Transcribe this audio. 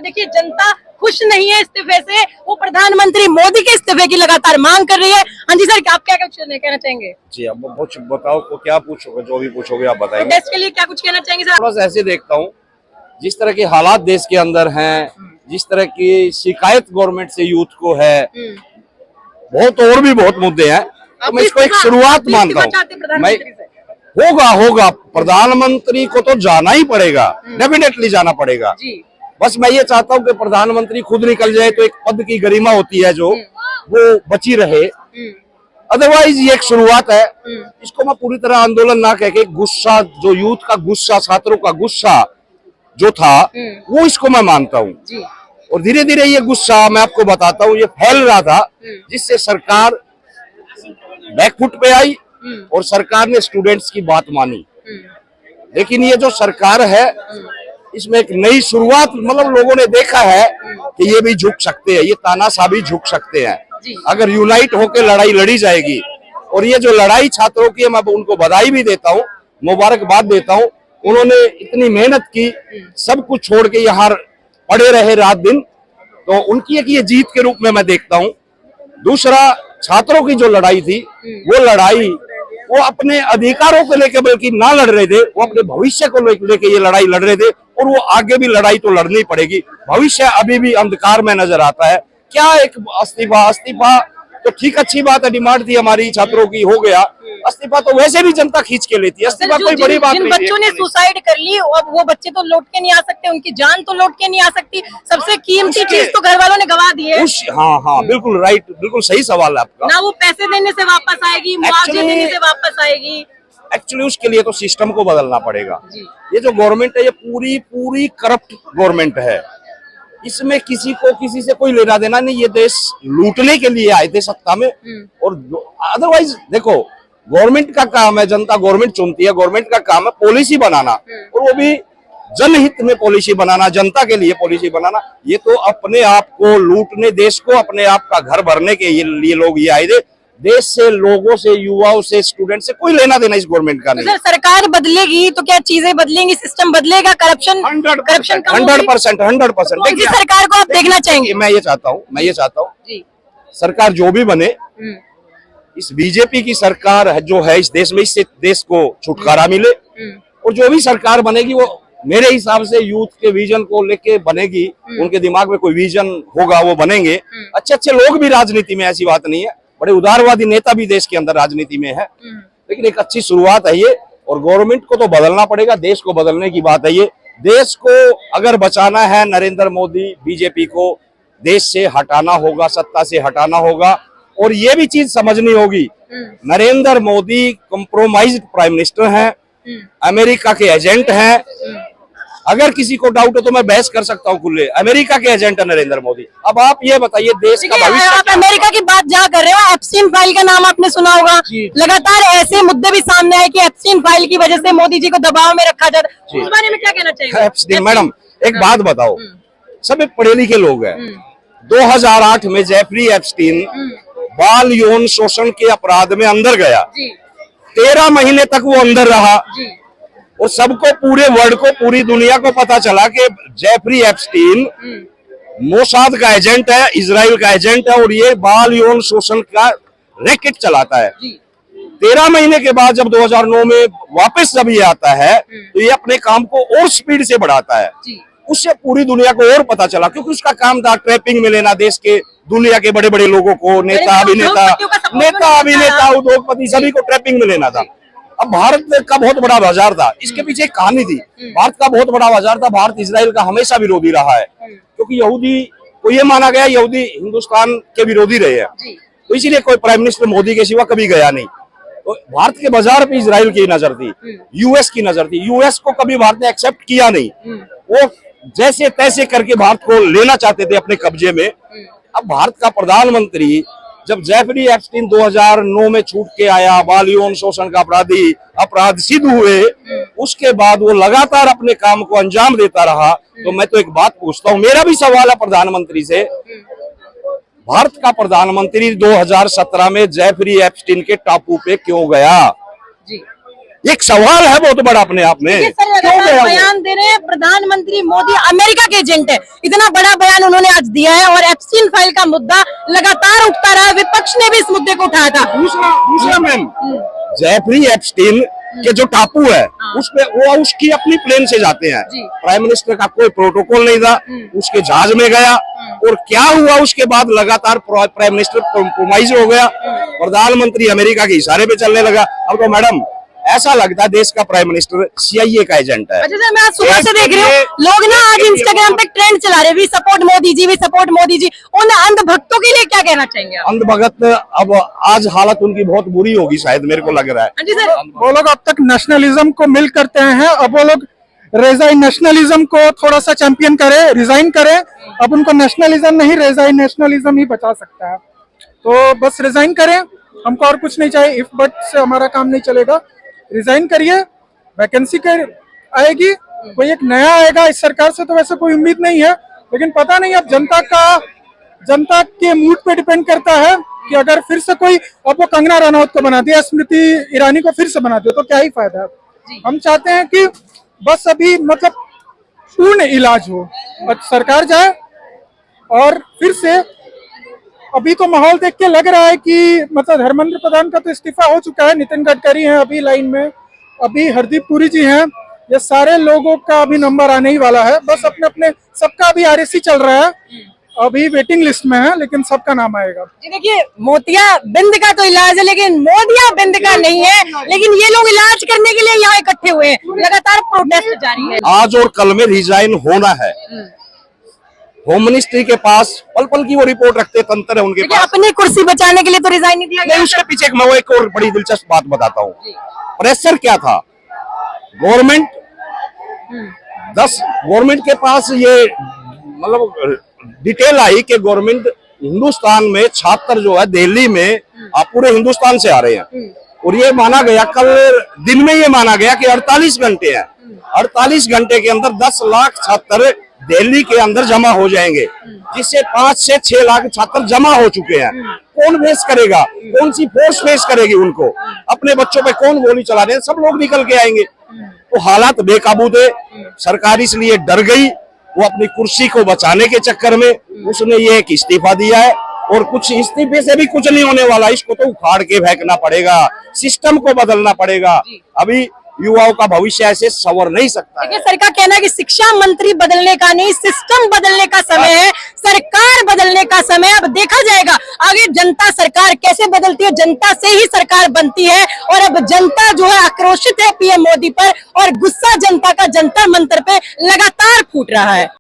देखिए जनता खुश नहीं है इस्तीफे से, वो प्रधानमंत्री मोदी के इस्तीफे की लगातार मांग कर रही है। हाँ जी सर, आप क्या कुछ कहना चाहेंगे? जी, अब कुछ बताओ तो क्या पूछोगे, जो भी पूछोगे आप बताएंगे। देश के लिए क्या कुछ कहना चाहेंगे सर? बस ऐसे देखता हूँ, जिस तरह के हालात देश के अंदर हैं, जिस तरह की शिकायत गवर्नमेंट से यूथ को है, बहुत और भी बहुत मुद्दे हैं, तो मैं इसको एक शुरुआत मानता हूँ। मैं होगा प्रधानमंत्री को तो जाना ही पड़ेगा, डेफिनेटली जाना पड़ेगा। बस मैं ये चाहता हूँ कि प्रधानमंत्री खुद निकल जाए तो एक पद की गरिमा होती है जो वो बची रहे। अदरवाइज ये एक शुरुआत है, इसको मैं पूरी तरह आंदोलन ना कह के गुस्सा, जो यूथ का गुस्सा, छात्रों का गुस्सा जो था, वो इसको मैं मानता हूँ। और धीरे धीरे ये गुस्सा, मैं आपको बताता हूँ, ये फैल रहा था, जिससे सरकार बैकफुट पे आई और सरकार ने स्टूडेंट्स की बात मानी। लेकिन ये जो सरकार है, इसमें एक नई शुरुआत, मतलब लोगों ने देखा है कि ये भी झुक सकते हैं, ये तानाशाह भी झुक सकते हैं अगर यूनाइट होकर लड़ाई लड़ी जाएगी। और ये जो लड़ाई छात्रों की है, मैं उनको बधाई भी देता हूँ, मुबारकबाद देता हूँ। उन्होंने इतनी मेहनत की, सब कुछ छोड़ के यहाँ पड़े रहे रात दिन, तो उनकी एक ये जीत के रूप में मैं देखता हूँ। दूसरा, छात्रों की जो लड़ाई थी, वो लड़ाई वो अपने अधिकारों को लेकर बल्कि ना लड़ रहे थे, वो अपने भविष्य को लेकर ये लड़ाई लड़ रहे थे। और वो आगे भी लड़ाई तो लड़नी पड़ेगी, भविष्य अभी भी अंधकार में नजर आता है। क्या एक अस्तीफा तो ठीक, अच्छी बात है, डिमांड थी हमारी छात्रों की, हो गया। अस्तीफा तो वैसे भी जनता खींच के लेती है, अस्तीफा कोई बड़ी बात नहीं। बच्चों ने सुसाइड कर ली, अब वो बच्चे तो लौट के नहीं आ सकते, उनकी जान तो लौट के नहीं आ सकती, सबसे कीमती चीज तो घर वालों ने गवा दी है। हाँ, बिल्कुल राइट, बिल्कुल सही सवाल है आपका। ना वो पैसे देने से वापस आएगी, मुआवजे देने से वापस आएगी। एक्चुअली उसके लिए तो सिस्टम को बदलना पड़ेगा। ये जो गवर्नमेंट है, ये पूरी करप्ट गवर्नमेंट है। इसमें किसी को किसी से कोई लेना देना नहीं, ये देश लूटने के लिए आए थे सत्ता में। और अदरवाइज देखो, गवर्नमेंट का काम है, जनता गवर्नमेंट चुनती है, गवर्नमेंट का काम है पॉलिसी बनाना, और वो भी जनहित में पॉलिसी बनाना, जनता के लिए पॉलिसी बनाना। ये तो अपने आप को लूटने, देश को अपने आप का घर भरने के लिए लोग ये आए थे। देश से, लोगों से, युवाओं से, स्टूडेंट से कोई लेना देना इस गवर्नमेंट का नहीं। सर, सरकार बदलेगी तो क्या चीजें बदलेंगी, सिस्टम बदलेगा, करप्शन 100%। देखिए, सरकार को आप देखना चाहेंगे? मैं ये चाहता हूँ सरकार जो भी बने, इस बीजेपी की सरकार जो है इस देश में, इससे देश को छुटकारा मिले। और जो भी सरकार बनेगी वो मेरे हिसाब से यूथ के विजन को लेके बनेगी, उनके दिमाग में कोई विजन होगा, वो बनेंगे। अच्छे लोग भी राजनीति में, ऐसी बात नहीं है, बड़े उदारवादी नेता भी देश के अंदर राजनीति में है। लेकिन एक अच्छी शुरुआत है ये, और गवर्नमेंट को तो बदलना पड़ेगा, देश को बदलने की बात है ये। देश को अगर बचाना है, नरेंद्र मोदी, बीजेपी को देश से हटाना होगा, सत्ता से हटाना होगा। और ये भी चीज समझनी होगी, Narendra Modi compromised prime minister हैं, अमेरिका के एजेंट हैं। अगर किसी को डाउट हो तो मैं बहस कर सकता हूँ खुले, अमेरिका के एजेंट है नरेंद्र मोदी। अब आप ये बताइए, देश का भविष्य, आप अमेरिका की बात जहाँ कर रहे हो, एप्स्टीन फाइल का नाम आपने सुना होगा। लगातार ऐसे मुद्दे भी सामने आए कि एप्स्टीन फाइल की वजह से मोदी जी को दबाव में रखा जाता है, उस बारे में क्या कहना चाहिए? एप्स्टीन मैडम, एक बात बताओ, सब पढ़े लिखे लोग हैं। 2008 में जेफरी एप्स्टीन बाल यौन शोषण के अपराध में अंदर गया, 13 महीने तक वो अंदर रहा, और सबको, पूरे वर्ल्ड को, पूरी दुनिया को पता चला कि जेफरी एप्स्टीन मोसाद का एजेंट है, इजराइल का एजेंट है, और ये बाल यौन शोषण का रैकेट चलाता है। 13 महीने के बाद जब 2009 में वापस जब ये आता है, तो ये अपने काम को और स्पीड से बढ़ाता है। उससे पूरी दुनिया को और पता चला, क्योंकि उसका काम था ट्रैपिंग में लेना देश के, दुनिया के बड़े बड़े लोगों को, नेता अभिनेता, उद्योगपति, सभी को ट्रैपिंग में लेना था। अब भारत का बहुत बड़ा बाजार था, इसके पीछे एक कहानी थी। भारत का बहुत बड़ा बाजार था, भारत इजराइल का हमेशा विरोधी रहा है, क्योंकि यहूदी को ये माना गया, यहूदी हिंदुस्तान के विरोधी रहे हैं, तो इसीलिए कोई प्राइम मिनिस्टर मोदी के सिवा कभी गया नहीं। तो भारत के बाजार पे इजराइल की नजर थी, यूएस की नजर थी। यूएस को कभी भारत ने एक्सेप्ट किया नहीं, वो जैसे तैसे करके भारत को लेना चाहते थे अपने कब्जे में। अब भारत का प्रधानमंत्री जब जेफरी एप्स्टीन 2009 में छूट के आया, बाल यौन शोषण का अपराध सिद्ध हुए, उसके बाद वो लगातार अपने काम को अंजाम देता रहा। तो मैं तो एक बात पूछता हूँ, मेरा भी सवाल है प्रधानमंत्री से, भारत का प्रधानमंत्री 2017 में जेफरी एप्स्टीन के टापू पे क्यों गया? एक सवाल है बहुत बड़ा अपने आप में। ये सर क्यों लगातार गया वो? बयान दे रहे हैं प्रधानमंत्री मोदी अमेरिका के एजेंट है, इतना बड़ा बयान उन्होंने आज दिया है और एप्स्टीन फाइल का मुद्दा लगातार उठता रहा, विपक्ष ने भी इस मुद्दे को उठाया था। दूसरा मैम, जेफरी एप्स्टीन के जो टापू है उसपे वो उसकी अपनी प्लेन से जाते हैं, प्राइम मिनिस्टर का कोई प्रोटोकॉल नहीं था, उसके जहाज में गया और क्या हुआ उसके बाद लगातार प्राइम मिनिस्टर कॉम्प्रोमाइज हो गया, प्रधानमंत्री अमेरिका के इशारे पे चलने लगा। अब तो मैडम ऐसा लगता है देश का प्राइम मिनिस्टर CIA का एजेंट है। अच्छा सर, मैं आज सुबह से देख रही हूँ लोग ना आज इंस्टाग्राम पे ट्रेंड चला रहे, we support Modi ji, we support Modi ji. उन अंधभक्तों के लिए क्या कहना चाहेंगे आप? अंधभगत अब आज हालत उनकी बहुत बुरी होगी शायद, मेरे को लग रहा है। हाँ जी सर, वो लोग अब तक नेशनलिज्म को मिल करते हैं, अब वो लोग नेशनलिज्म को थोड़ा सा चैंपियन करे, रिजाइन करे। अब उनको नेशनलिज्म नहीं, नेशनलिज्म ही बचा सकता है। तो बस रिजाइन करें, हमको और कुछ नहीं चाहिए। इफ बट से हमारा काम नहीं चलेगा, रिजाइन करिए, वैकेंसी आएगी, कोई एक नया आएगा। इस सरकार से तो वैसे कोई उम्मीद नहीं है, लेकिन पता नहीं अब जनता के मूड पे डिपेंड करता है कि अगर फिर से कोई, अब वो कंगना रनौत को बना दिया, स्मृति ईरानी को फिर से बना दिया, तो क्या ही फायदा है। हम चाहते हैं कि बस अभी मतलब पूर्ण इलाज हो, सरकार जाए और फिर से। अभी तो माहौल देख के लग रहा है कि मतलब धर्मेंद्र प्रधान का तो इस्तीफा हो चुका है, नितिन गडकरी हैं अभी लाइन में, अभी हरदीप पुरी जी हैं, ये सारे लोगों का अभी नंबर आने ही वाला है। बस अपने अपने सबका अभी RSC चल रहा है, अभी वेटिंग लिस्ट में है, लेकिन सबका नाम आएगा। जी देखिए, मोतिया बिंद का तो इलाज है लेकिन मोदिया बिंद का नहीं है, लेकिन ये लोग इलाज करने के लिए यहाँ इकट्ठे हुए हैं, लगातार प्रोटेस्ट जारी है। आज और कल में रिजाइन होना है। होम मिनिस्ट्री के पास पल पल की वो रिपोर्ट रखते तंत्र है उनके पास। अपनी कुर्सी बचाने के लिए तो रिजाइन नहीं दिया गया। नहीं, उसके पीछे मैं वो एक और बड़ी दिलचस्प बात बताता हूँ। प्रेशर क्या था, गवर्नमेंट गवर्नमेंट के पास ये मतलब डिटेल आई कि गवर्नमेंट हिंदुस्तान में छात्र जो है दिल्ली में आप पूरे हिंदुस्तान से आ रहे हैं, और ये माना गया कल दिन में ये माना गया कि 48 घंटे हैं, 48 घंटे के अंदर 10 लाख छात्र दिल्ली के अंदर जमा हो जाएंगे, जिससे 5 से 6 लाख छात्र जमा हो चुके हैं। कौन फेस करेगा, कौन सी फोर्स फेस करेगी उनको, अपने बच्चों पे कौन गोली चला रहे हैं, सब लोग निकल के आएंगे। तो हालात बेकाबू थे, सरकार इसलिए डर गई, वो अपनी कुर्सी को बचाने के चक्कर में उसने ये एक इस्तीफा दिया है, और कुछ इस्तीफे से भी कुछ नहीं होने वाला, इसको तो उखाड़ के फेंकना पड़ेगा, सिस्टम को बदलना पड़ेगा। अभी युवाओं का भविष्य ऐसे संवर नहीं सकता है। देखिए, सरकार कहना है कि शिक्षा मंत्री बदलने का नहीं, सिस्टम बदलने का समय है, सरकार बदलने का समय। अब देखा जाएगा आगे जनता सरकार कैसे बदलती है, जनता से ही सरकार बनती है। और अब जनता जो है आक्रोशित है PM मोदी पर, और गुस्सा जनता का जंतर मंतर पे लगातार फूट रहा है।